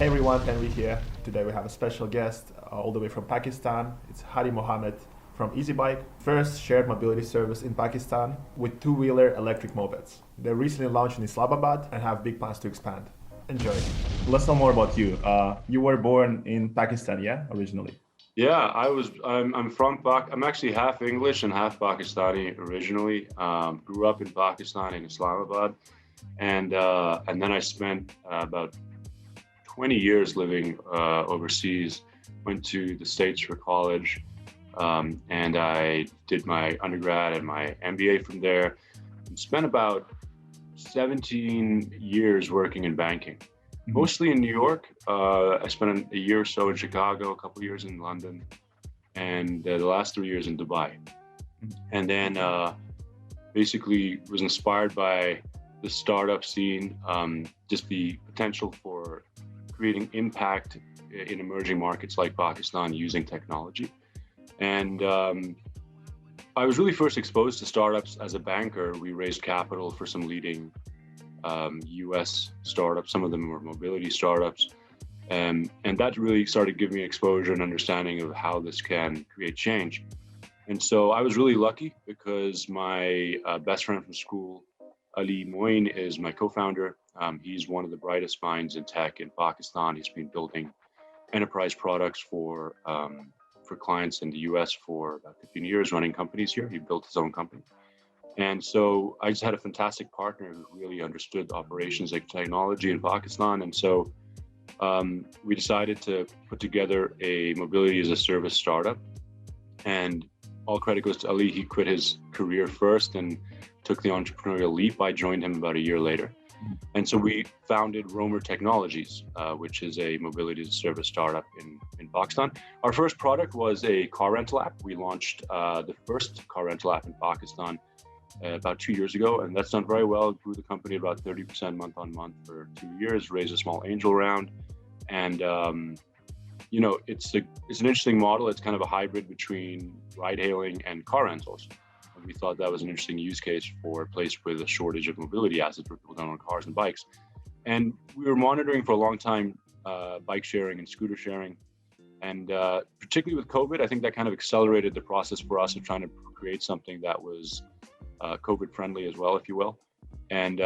Hey everyone, TNRI here. Today we have a special guest all the way from Pakistan. It's Hadi Mohammad from EzBike, first shared mobility service in Pakistan with two-wheeler electric mopeds. They recently launched in Islamabad and have big plans to expand. Enjoy. Let's know more about you. You were born in Pakistan, yeah, originally? Yeah, I'm from I'm actually half English and half Pakistani originally. Grew up in Pakistan in Islamabad, and then I spent about 20 years living overseas. Went to the States for college, and I did my undergrad and my MBA from there. Spent about 17 years working in banking, mostly in New York. I spent a year or so in Chicago, a couple of years in London, and the last 3 years in Dubai. And then basically was inspired by the startup scene, just the potential for creating impact in emerging markets like Pakistan using technology. And I was really first exposed to startups as a banker. We raised capital for some leading US startups. Some of them were mobility startups. And that really started giving me exposure and understanding of how this can create change. And so I was really lucky because my best friend from school, Moeen, is my co-founder. He's one of the brightest minds in tech in Pakistan. He's been building enterprise products for clients in the US for about 15 years, running companies here. He built his own company. And so I just had a fantastic partner who really understood the operations like technology in Pakistan. And so we decided to put together a mobility as a service startup. And all credit goes to Ali. He quit his career first and took the entrepreneurial leap. I joined him about a year later. And so we founded Roamer Technologies, which is a mobility as a service startup in Pakistan. Our first product was a car rental app. We launched the first car rental app in Pakistan about 2 years ago, and that's done very well. Grew the company about 30% month on month for 2 years, raised a small angel round. And, it's an interesting model. It's kind of a hybrid between ride hailing and car rentals. We thought that was an interesting use case for a place with a shortage of mobility assets where people don't own cars and bikes. And we were monitoring for a long time bike sharing and scooter sharing. And particularly with COVID, I think that kind of accelerated the process for us of trying to create something that was COVID friendly as well, if you will. And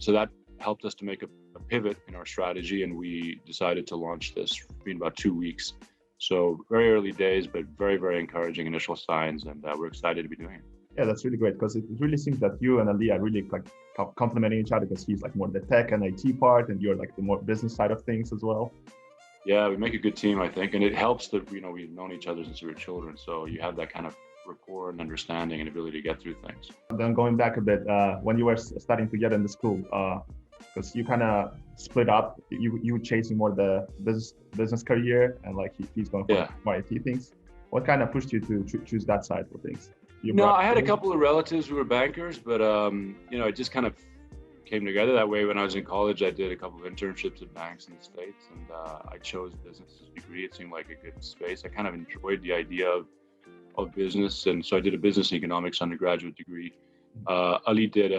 so that helped us to make a pivot in our strategy. And we decided to launch this in about 2 weeks. So very early days, but very, very encouraging initial signs. And we're excited to be doing it. Yeah, that's really great because it really seems that you and Ali are really like complementing each other because he's like more the tech and IT part and you're like the more business side of things as well. Yeah, we make a good team, I think. And it helps that, we've known each other since we were children. So you have that kind of rapport and understanding and ability to get through things. Then going back a bit, when you were studying together in the school, because you kind of split up, you were chasing more the business career and like he's going for more IT things. What kind of pushed you to choose that side for things? I had a couple of relatives who were bankers, but it just kind of came together that way. When I was in college, I did a couple of internships at banks in the States, and I chose business degree. It seemed like a good space. I kind of enjoyed the idea of business, and so I did a business economics undergraduate degree. Ali did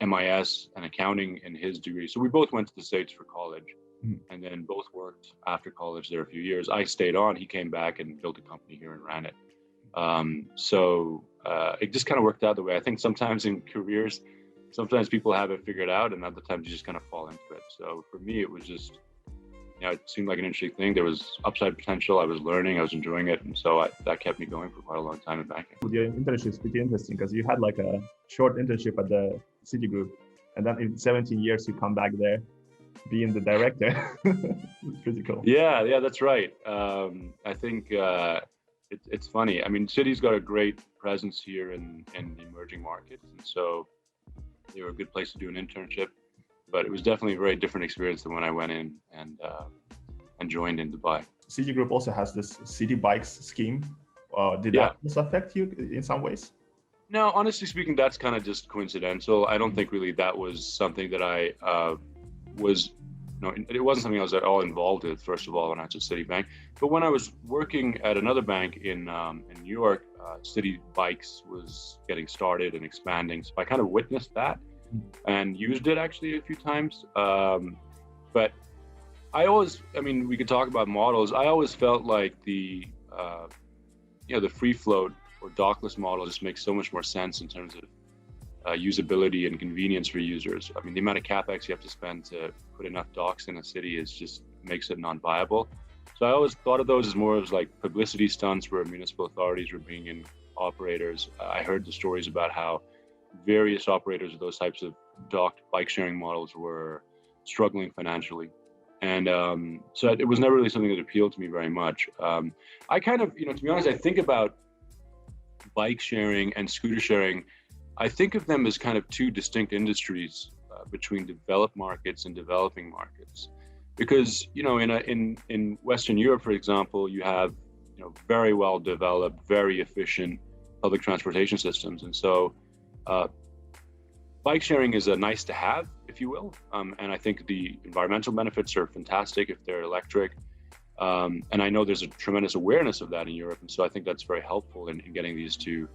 MIS and accounting in his degree. So we both went to the States for college, and then both worked after college there a few years. I stayed on. He came back and built a company here and ran it. So it just kind of worked out the way. I think sometimes in careers, sometimes people have it figured out and other times you just kind of fall into it. So for me, it was just, it seemed like an interesting thing. There was upside potential. I was learning, I was enjoying it. And so that kept me going for quite a long time in banking. Your internship is pretty interesting because you had like a short internship at the Citigroup and then in 17 years, you come back there being the director. It's pretty cool. Yeah, that's right. I think, it's funny. I mean, Citi's got a great presence here in the emerging markets. And so they were a good place to do an internship, but it was definitely a very different experience than when I went in and joined in Dubai. Citigroup also has this City Bikes scheme. Did that also affect you in some ways? No, honestly speaking, that's kind of just coincidental. I don't think really that was something that I was it wasn't something I was at all involved with, first of all, when I was at Citibank. But when I was working at another bank in New York, City Bikes was getting started and expanding. So I kind of witnessed that and used it actually a few times. But I mean, we could talk about models. I always felt like the free float or dockless model just makes so much more sense in terms of usability and convenience for users. I mean, the amount of capex you have to spend to put enough docks in a city is just makes it non-viable. So I always thought of those as more of like publicity stunts where municipal authorities were bringing in operators. I heard the stories about how various operators of those types of docked bike sharing models were struggling financially. And so it was never really something that appealed to me very much. I kind of, to be honest, I think about bike sharing and scooter sharing. I think of them as kind of two distinct industries between developed markets and developing markets. Because, in Western Europe, for example, you have, very well developed, very efficient public transportation systems. And so bike sharing is a nice to have, if you will. And I think the environmental benefits are fantastic if they're electric. And I know there's a tremendous awareness of that in Europe. And so I think that's very helpful in getting these to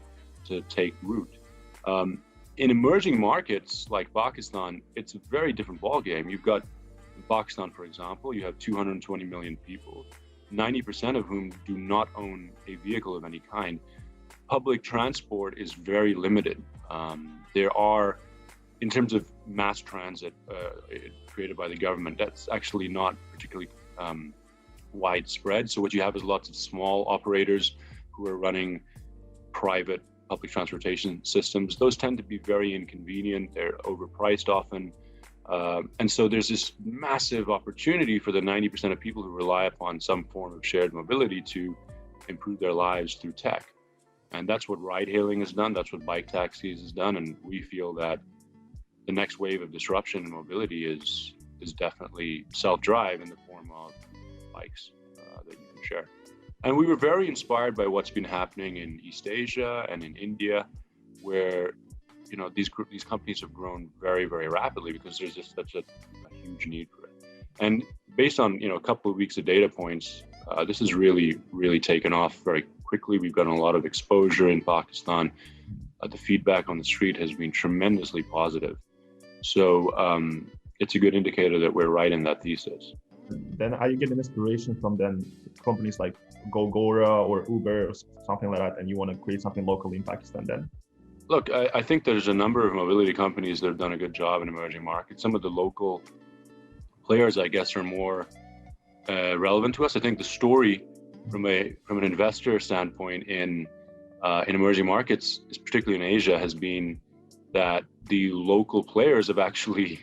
take root. In emerging markets like Pakistan, it's a very different ballgame. You've got, in Pakistan, for example, you have 220 million people, 90% of whom do not own a vehicle of any kind. Public transport is very limited. There are, in terms of mass transit created by the government, that's actually not particularly widespread. So what you have is lots of small operators who are running private public transportation systems. Those tend to be very inconvenient. They're overpriced often. And so there's this massive opportunity for the 90% of people who rely upon some form of shared mobility to improve their lives through tech. And that's what ride hailing has done. That's what bike taxis has done. And we feel that the next wave of disruption in mobility is definitely self-drive in the form of bikes that you can share. And we were very inspired by what's been happening in East Asia and in India, where these companies have grown very, very rapidly because there's just such a huge need for it. And based on a couple of weeks of data points, this has really, really taken off very quickly. We've gotten a lot of exposure in Pakistan. The feedback on the street has been tremendously positive. So it's a good indicator that we're right in that thesis. Then are you getting inspiration from companies like Gogora or Uber or something like that, and you want to create something locally in Pakistan then? Look, I think there's a number of mobility companies that have done a good job in emerging markets. Some of the local players, I guess, are more relevant to us. I think the story from an investor standpoint in emerging markets, particularly in Asia, has been that the local players have actually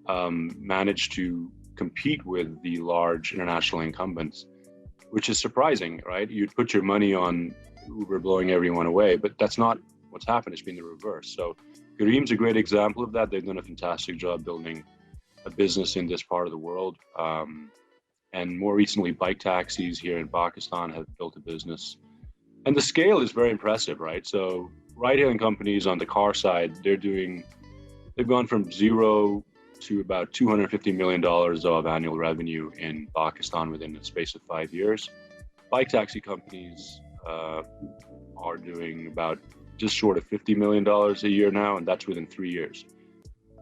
managed to compete with the large international incumbents, which is surprising, right? You'd put your money on Uber blowing everyone away, but that's not what's happened. It's been the reverse. So Careem's a great example of that. They've done a fantastic job building a business in this part of the world. And more recently, bike taxis here in Pakistan have built a business. And the scale is very impressive, right? So ride-hailing companies on the car side, they've gone from zero to about $250 million of annual revenue in Pakistan within the space of 5 years. Bike taxi companies are doing about just short of $50 million a year now, and that's within 3 years.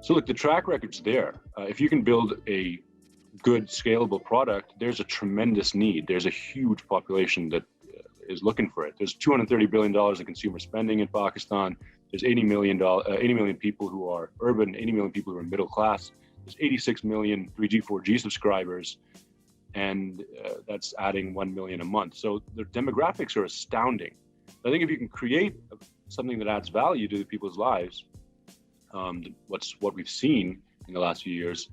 So look, the track record's there. If you can build a good scalable product, there's a tremendous need. There's a huge population that is looking for it. There's $230 billion in consumer spending in Pakistan. There's 80 million people who are urban, 80 million people who are middle class. There's 86 million 3G, 4G subscribers, and that's adding 1 million a month. So the demographics are astounding. I think if you can create something that adds value to people's lives, what we've seen in the last few years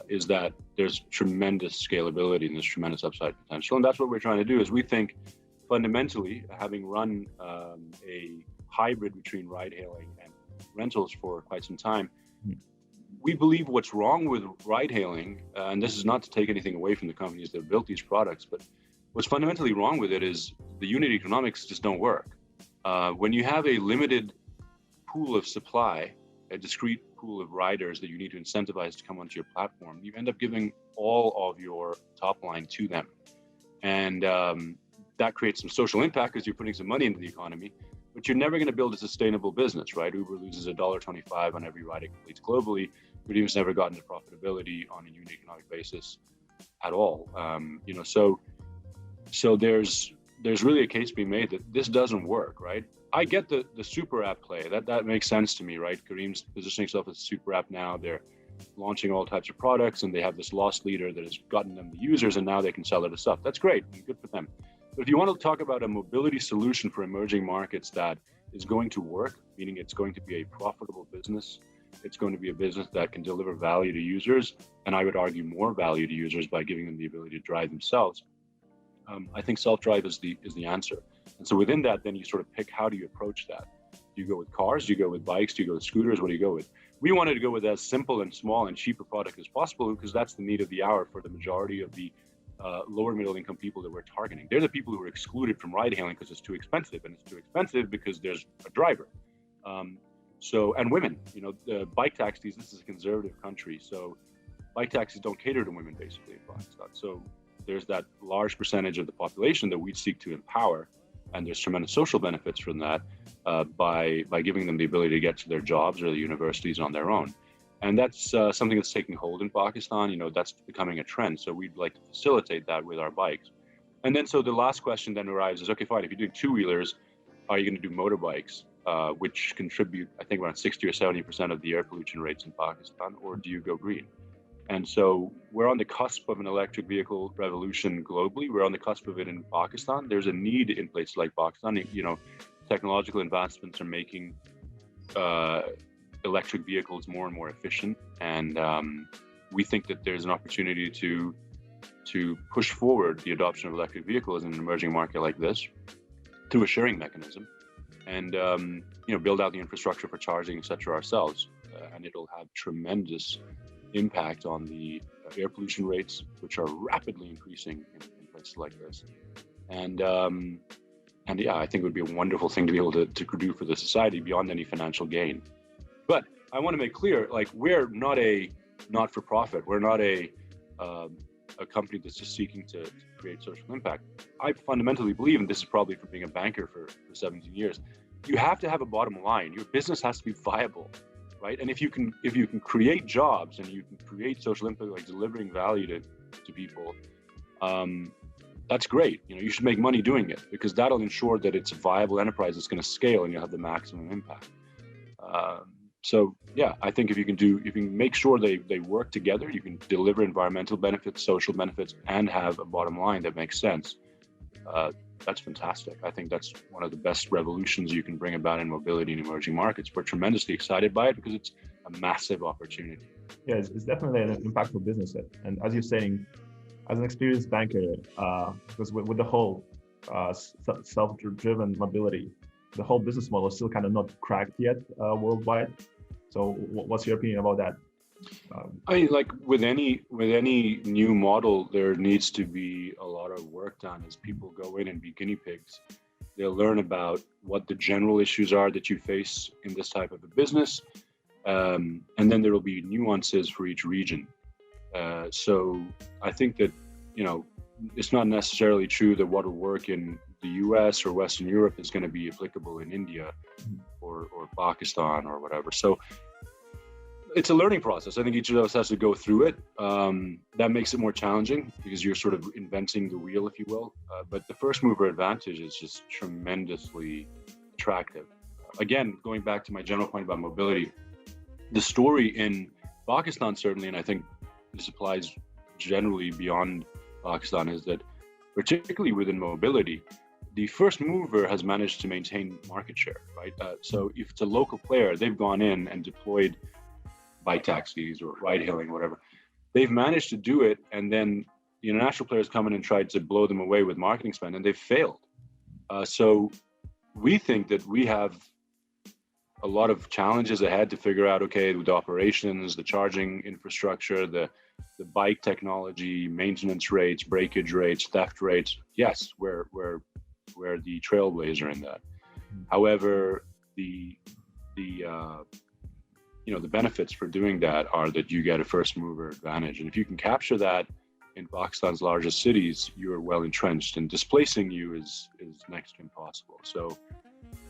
is that there's tremendous scalability and there's tremendous upside potential. And that's what we're trying to do. Is we think fundamentally, having run a hybrid between ride-hailing and rentals for quite some time, we believe what's wrong with ride-hailing, and this is not to take anything away from the companies that have built these products, but what's fundamentally wrong with it is the unit economics just don't work. When you have a limited pool of supply, a discrete pool of riders that you need to incentivize to come onto your platform, you end up giving all of your top line to them. And that creates some social impact because you're putting some money into the economy, but you're never going to build a sustainable business, right? Uber loses $1.25 on every ride it completes globally. Uber's never gotten to profitability on a unit economic basis. at all. So there's really a case being made that this doesn't work, right? I get the super app play. That makes sense to me, right? Kareem's positioning himself as a super app now. They're launching all types of products, and they have this loss leader that has gotten them the users, and now they can sell other stuff. That's great and good for them. But if you want to talk about a mobility solution for emerging markets that is going to work, meaning it's going to be a profitable business, it's going to be a business that can deliver value to users, and I would argue more value to users by giving them the ability to drive themselves. I think self-drive is the answer. And so within that, then you sort of pick, how do you approach that? Do you go with cars? Do you go with bikes? Do you go with scooters? What do you go with? We wanted to go with as simple and small and cheaper product as possible, because that's the need of the hour for the majority of the lower middle income people that we're targeting. They're the people who are excluded from ride hailing because it's too expensive, and it's too expensive because there's a driver. And women, the bike taxis, this is a conservative country, so bike taxis don't cater to women basically in Pakistan. So there's that large percentage of the population that we seek to empower, and there's tremendous social benefits from that by giving them the ability to get to their jobs or the universities on their own. And that's something that's taking hold in Pakistan. That's becoming a trend. So we'd like to facilitate that with our bikes. And then so the last question then arises, okay, fine, if you're doing two-wheelers, are you going to do motorbikes, which contribute, I think, around 60 or 70% of the air pollution rates in Pakistan, or do you go green? And so we're on the cusp of an electric vehicle revolution globally. We're on the cusp of it in Pakistan. There's a need in places like Pakistan. Technological advancements are making electric vehicles more and more efficient. And we think that there's an opportunity to push forward the adoption of electric vehicles in an emerging market like this through a sharing mechanism, and build out the infrastructure for charging, et cetera, ourselves. And it'll have tremendous impact on the air pollution rates, which are rapidly increasing in places like this. And yeah, I think it would be a wonderful thing to be able to do for the society beyond any financial gain. But I want to make clear, we're not a not-for-profit. We're not a company that's just seeking to create social impact. I fundamentally believe, and this is probably from being a banker for 17 years, you have to have a bottom line. Your business has to be viable, right? And if you can create jobs and you can create social impact, like delivering value to people, that's great. You should make money doing it, because that'll ensure that it's a viable enterprise that's going to scale and you'll have the maximum impact. So yeah, I think if you can make sure they work together, you can deliver environmental benefits, social benefits, and have a bottom line that makes sense. That's fantastic. I think that's one of the best revolutions you can bring about in mobility in emerging markets. We're tremendously excited by it because it's a massive opportunity. Yeah, it's definitely an impactful business. And as you're saying, as an experienced banker, because with the whole self-driven mobility, the whole business model is still kind of not cracked yet worldwide. So what's your opinion about that? I mean, like with any new model, there needs to be a lot of work done as people go in and be guinea pigs. They'll learn about what the general issues are that you face in this type of a business. And then there will be nuances for each region. So I think that, it's not necessarily true that what will work in the US or Western Europe is going to be applicable in India or Pakistan or whatever. So it's a learning process. I think each of us has to go through it. That makes it more challenging because you're sort of inventing the wheel, if you will. But the first mover advantage is just tremendously attractive. Again, going back to my general point about mobility, the story in Pakistan certainly, and I think this applies generally beyond Pakistan, is that particularly within mobility, the first mover has managed to maintain market share, right? So if it's a local player, they've gone in and deployed bike taxis or ride hailing, whatever. They've managed to do it, and then the international players come in and tried to blow them away with marketing spend, and they've failed. So we think that we have a lot of challenges ahead to figure out, okay, with the operations, the charging infrastructure, the bike technology, maintenance rates, breakage rates, theft rates. Yes, we're the trailblazer in that. However, the benefits for doing that are that you get a first mover advantage. And if you can capture that in Pakistan's largest cities, you're well entrenched, and displacing you is next to impossible. So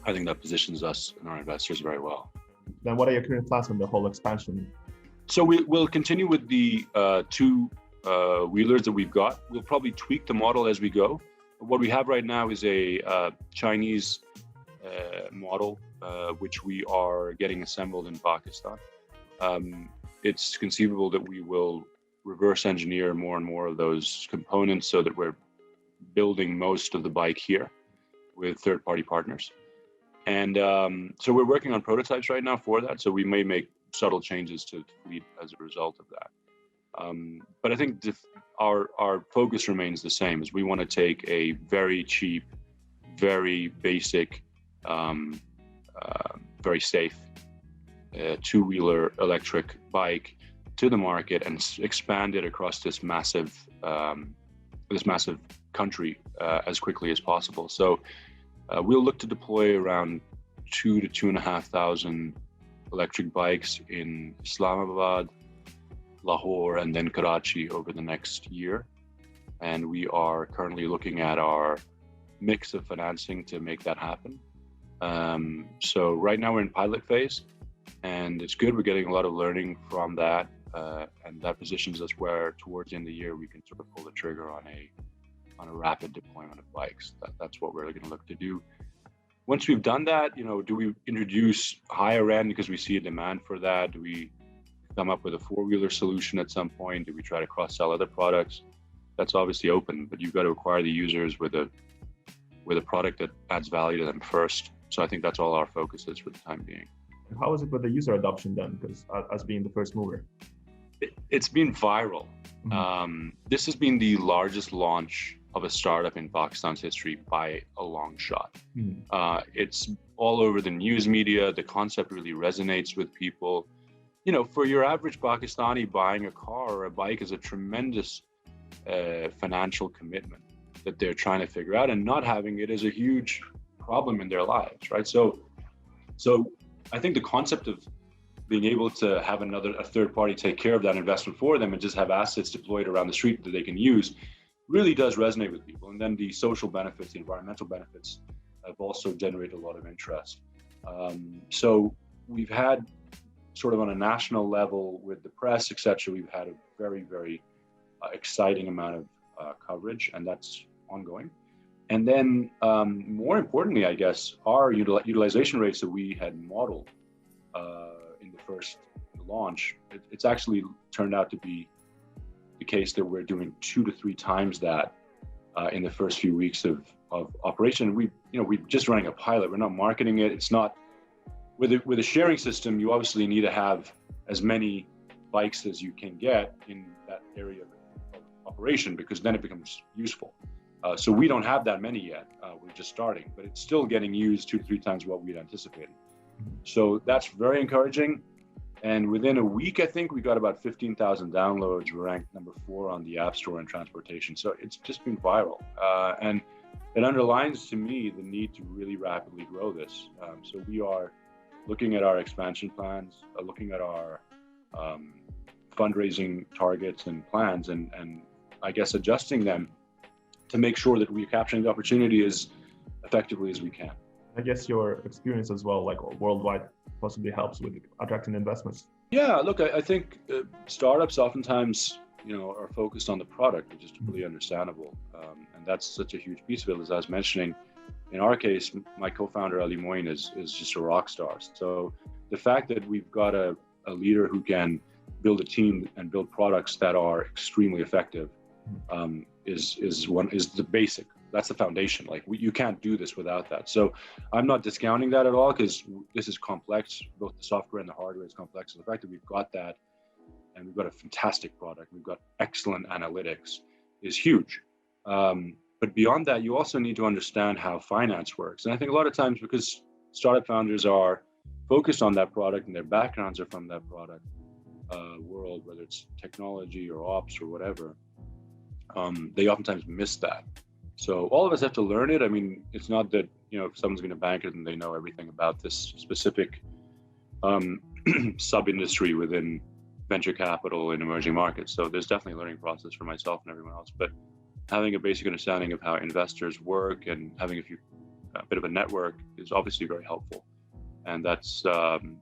I think that positions us and our investors very well. Then what are your current plans on the whole expansion? So we'll continue with the two wheelers that we've got. We'll probably tweak the model as we go. What we have right now is a Chinese model, which we are getting assembled in Pakistan. It's conceivable that we will reverse engineer more and more of those components so that we're building most of the bike here with third-party partners. And so we're working on prototypes right now for that. So we may make subtle changes to the fleet as a result of that. But I think our focus remains the same, as we want to take a very cheap, very basic, very safe two-wheeler electric bike to the market and expand it across this massive country as quickly as possible. So we'll look to deploy around 2,000 to 2,500 electric bikes in Islamabad, Lahore, and then Karachi over the next year. And we are currently looking at our mix of financing to make that happen. So right now we're in pilot phase, and it's good. We're getting a lot of learning from that, and that positions us where towards the end of the year we can sort of pull the trigger on a rapid deployment of bikes. That's what we're going to look to do. Once we've done that, do we introduce higher end because we see a demand for that? Do we come up with a four-wheeler solution at some point? Do we try to cross-sell other products? That's obviously open, but you've got to acquire the users with a product that adds value to them first. So I think that's all our focus is for the time being. How is it with the user adoption then? Because as being the first mover, it's been viral. Mm-hmm. This has been the largest launch of a startup in Pakistan's history by a long shot. Mm-hmm. It's all over the news media. The concept really resonates with people. For your average Pakistani, buying a car or a bike is a tremendous financial commitment that they're trying to figure out, and not having it is a huge problem in their lives, right? So I think the concept of being able to have a third party take care of that investment for them and just have assets deployed around the street that they can use really does resonate with people. And then the social benefits, the environmental benefits have also generated a lot of interest. So we've had sort of on a national level with the press, etc., we've had a very, very exciting amount of coverage, and that's ongoing. And then more importantly, I guess, our utilization rates that we had modeled in the first launch, it's actually turned out to be the case that we're doing 2 to 3 times that in the first few weeks of operation. We're just running a pilot. We're not marketing it. It's not with a sharing system. You obviously need to have as many bikes as you can get in that area of operation, because then it becomes useful. So we don't have that many yet. We're just starting, but it's still getting used 2 to 3 times what we'd anticipated. So that's very encouraging. And within a week, I think we got about 15,000 downloads. We're ranked number 4 on the App Store in transportation. So it's just been viral. And it underlines to me the need to really rapidly grow this. So we are looking at our expansion plans, looking at our fundraising targets and plans, and I guess adjusting them to make sure that we're capturing the opportunity as effectively as we can. I guess your experience as well, like worldwide, possibly helps with attracting investments. Yeah, look, I think startups oftentimes, are focused on the product, which is really understandable. And that's such a huge piece of it. As I was mentioning, in our case, my co-founder, Ali Moeen, is just a rock star. So the fact that we've got a leader who can build a team and build products that are extremely effective is the basic. That's the foundation. Like you can't do this without that. So I'm not discounting that at all, because this is complex. Both the software and the hardware is complex. So the fact that we've got that, and we've got a fantastic product, we've got excellent analytics, is huge. But beyond that, you also need to understand how finance works. And I think a lot of times, because startup founders are focused on that product and their backgrounds are from that product world, whether it's technology or ops or whatever, they oftentimes miss that. So all of us have to learn it. I mean, it's not that, if someone's going to bank it and they know everything about this specific sub-industry within venture capital in emerging markets. So there's definitely a learning process for myself and everyone else. But having a basic understanding of how investors work and having a bit of a network is obviously very helpful. And that's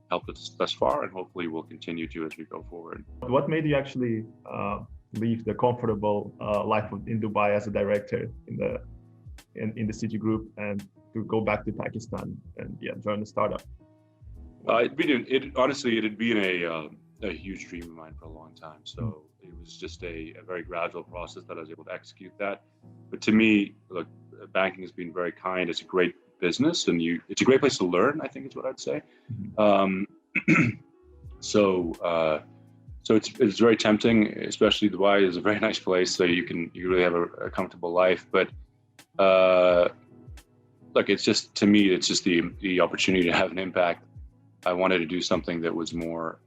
helped us thus far, and hopefully will continue to as we go forward. What made you actually leave the comfortable life in Dubai as a director in the City Group and to go back to Pakistan and join the startup? Honestly, it had been a huge dream of mine for a long time. So it was just a very gradual process that I was able to execute that. But to me, look, banking has been very kind. It's a great business, and it's a great place to learn, I think is what I'd say. So it's very tempting, especially Dubai is a very nice place, so you really have a comfortable life. But look, it's just, to me, it's just the opportunity to have an impact. I wanted to do something that was more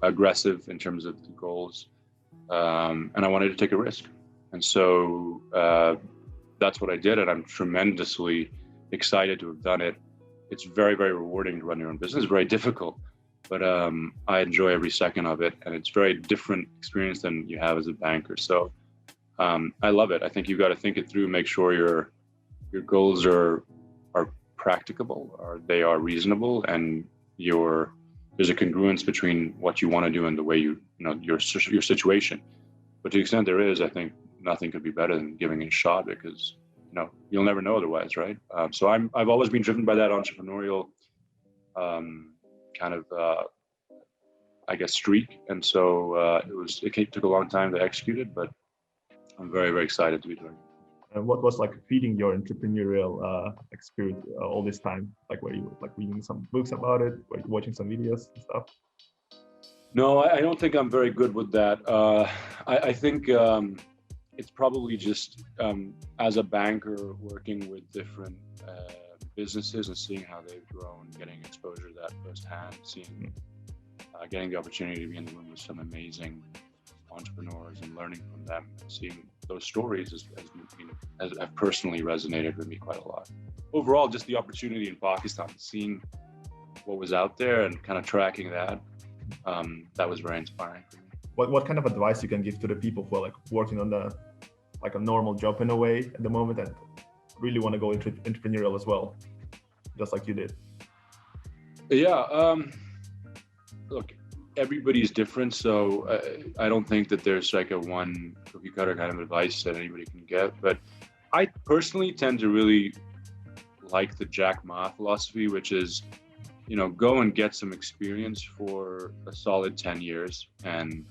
aggressive in terms of the goals, and I wanted to take a risk. And so that's what I did, and I'm tremendously excited to have done it. It's very, very rewarding to run your own business. It's very difficult, but I enjoy every second of it, and it's a very different experience than you have as a banker. So I love it. I think you've got to think it through, make sure your goals are practicable, or they are reasonable, and there's a congruence between what you want to do and the way your situation. But to the extent there is, I think nothing could be better than giving it a shot, because you'll never know otherwise, right? So I've always been driven by that entrepreneurial kind of I guess streak, and so it took a long time to execute it, but I'm very, very excited to be doing it. And what was like feeding your entrepreneurial experience all this time? Like, were you like reading some books about it? Were you watching some videos and stuff? No, I don't think I'm very good with that. I think it's probably just as a banker working with different businesses and seeing how they've grown, getting exposure to that firsthand, getting the opportunity to be in the room with some amazing entrepreneurs and learning from them, and seeing those stories have personally resonated with me quite a lot. Overall, just the opportunity in Pakistan, seeing what was out there and kind of tracking that, that was very inspiring for me. What kind of advice you can give to the people who are like working on a normal job in a way at the moment and really want to go into entrepreneurial as well, just like you did? Yeah, look, everybody's different, so I don't think that there's like a one cookie cutter kind of advice that anybody can get. But I personally tend to really like the Jack Ma philosophy, which is, go and get some experience for a solid 10 years and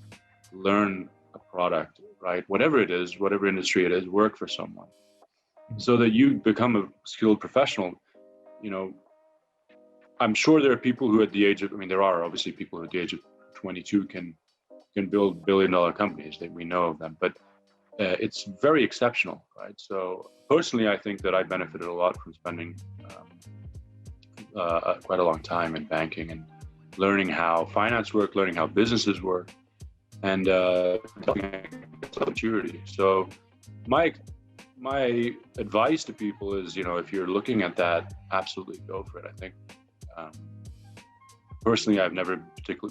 learn a product, right? Whatever it is, whatever industry it is, work for someone so that you become a skilled professional. I'm sure there are people who at the age of, there are obviously people who at the age of 22 can build billion-dollar companies, that we know of them, but it's very exceptional, right? So personally, I think that I benefited a lot from spending quite a long time in banking and learning how finance works, learning how businesses work, and maturity. So my advice to people is, if you're looking at that, absolutely go for it. I think personally, I've never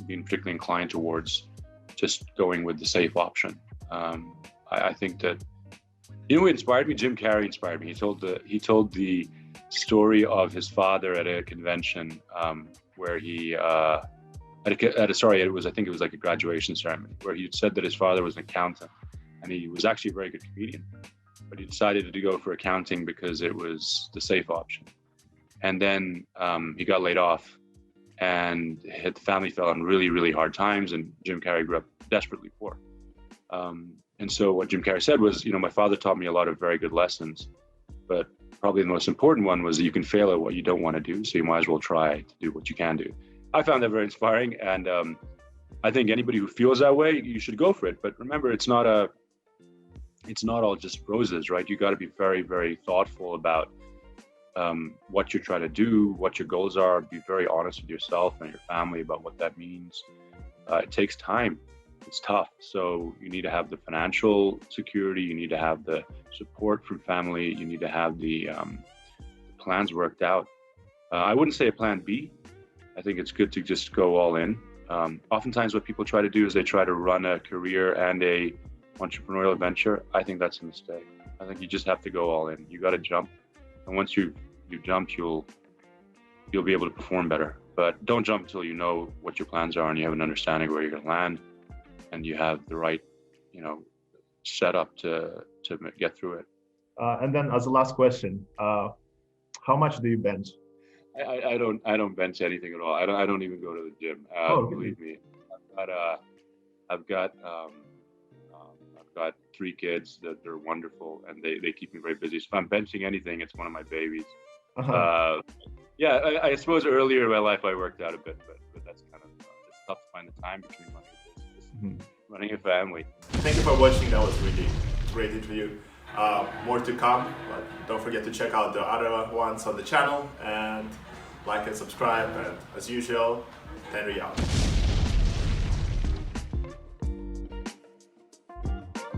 been particularly inclined towards just going with the safe option. I think that, what inspired me? Jim Carrey inspired me. He told the story of his father at a convention where he I think it was like a graduation ceremony, where he said that his father was an accountant, and he was actually a very good comedian, but he decided to go for accounting because it was the safe option. And then he got laid off, and the family fell on really, really hard times, and Jim Carrey grew up desperately poor. And so what Jim Carrey said was, my father taught me a lot of very good lessons, but probably the most important one was that you can fail at what you don't want to do, so you might as well try to do what you can do. I found that very inspiring, and I think anybody who feels that way, you should go for it. But remember, it's not all just roses, right? You got to be very, very thoughtful about what you're trying to do, what your goals are. Be very honest with yourself and your family about what that means. It takes time. It's tough. So you need to have the financial security. You need to have the support from family. You need to have the plans worked out. I wouldn't say a plan B. I think it's good to just go all in. Oftentimes what people try to do is they try to run a career and a entrepreneurial venture. I think that's a mistake. I think you just have to go all in. You got to jump. And once you've jumped, you'll be able to perform better. But don't jump until you know what your plans are and you have an understanding of where you're going to land. and you have the right, you know, setup to get through it. And then as a last question, how much do you bench? I don't bench anything at all. I don't even go to the gym. Believe me, I've got I've got 3 kids that they're wonderful, and they keep me very busy. So if I'm benching anything, it's one of my babies. Yeah, I suppose earlier in my life I worked out a bit, but that's kind of it's tough to find the time between running a business, running a family. Thank you for watching. That was really great interview. More to come, but don't forget to check out the other ones on the channel and like and subscribe. And as usual, TNRI out.